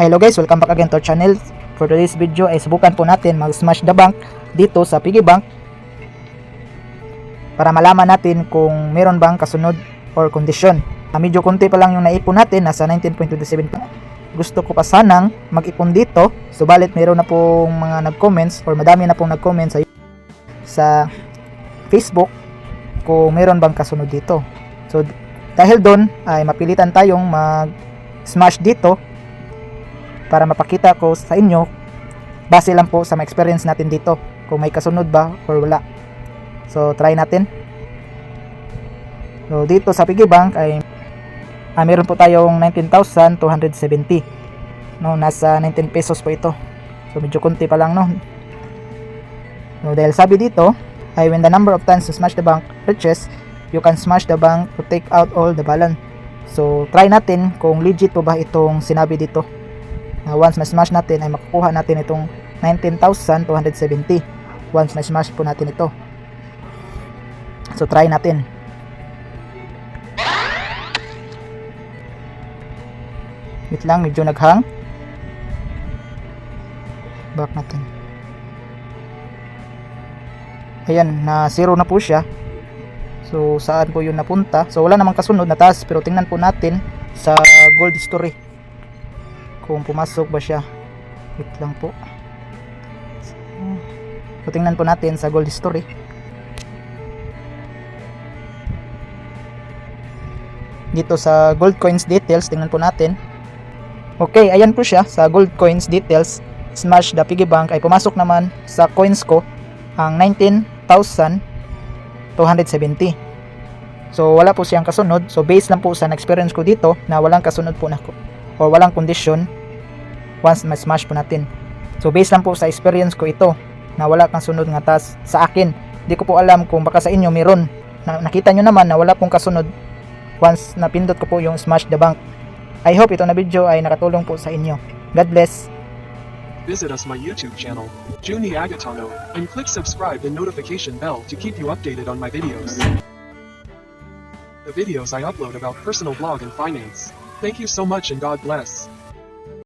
Hello guys, welcome back again to our channel. For today's video ay subukan po natin mag-smash the bank dito sa piggy bank para malaman natin kung meron bang kasunod or kondisyon. Medyo konti pa lang yung naipon natin, nasa 19.27 pa. Gusto ko pa sanang mag-ipon dito, subalit meron na pong mga nag-comments or madami na pong nag-comments sa Facebook kung meron bang kasunod dito. So dahil doon ay mapilitan tayong mag-smash dito para mapakita ko sa inyo base lang po sa mga experience natin dito kung may kasunod ba or wala. So try natin. So dito sa piggy bank ay meron po tayong 19,270. No, nasa 19 pesos po ito. So medyo konti pa lang, no. So dahil sabi dito ay when the number of times to smash the bank reaches, you can smash the bank to take out all the balance. So try natin kung legit po ba itong sinabi dito. Once na-smash natin ay makukuha natin itong 19,270 once na-smash po natin ito. So try natin. Wait lang, medyo naghang. Back natin. Ayan, na 0 na po siya. So saan po yun napunta? So wala namang kasunod na task, pero tingnan po natin sa gold story kung pumasok ba siya. Wait lang po. So tingnan po natin sa gold story. Dito sa gold coins details, tingnan po natin. Okay, ayan po siya sa gold coins details. Smash the piggy bank ay pumasok naman sa coins ko ang 19,270. So wala po siyang kasunod. So based lang po sa experience ko dito na walang kasunod po na or walang condition once ma-smash po natin. So based lang po sa experience ko ito na wala kang sunod nga task sa akin. Hindi ko po alam kung baka sa inyo meron. Nakita nyo naman na wala pong kasunod once napindot ko po yung smash the bank. I hope ito na video ay nakatulong po sa inyo. God bless. Visit us my YouTube channel, Juni Agatano, and click subscribe and notification bell to keep you updated on my videos. The videos I upload about personal blog and finance. Thank you so much and God bless.